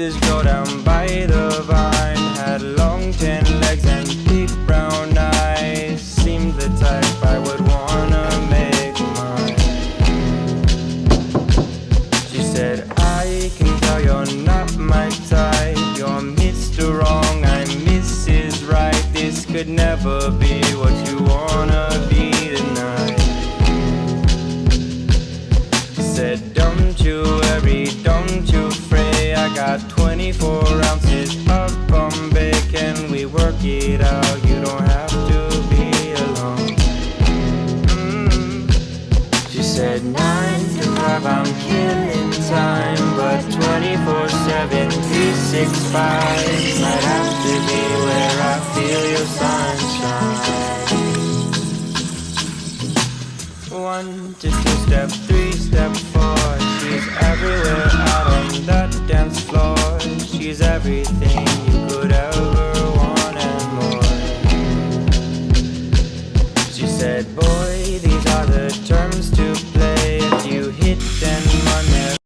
this girl down by the vine. Had long tan legs and big brown eyes. Seemed the type I would wanna make mine. She said, I can tell you're not my type. You're Mr. Wrong, I'm Mrs. Right. This could never be what you wanna be tonight. She said, don't you worry, don't you fray. I got 24 ounces of Bombay. Can we work it out? You don't have to be alone. She said 9 to 5 I'm killing time, but 24/7 365 might have to be where I feel your sunshine. 1 to 2 step, 3 step 4. She's everywhere out on the dance floor. She's everything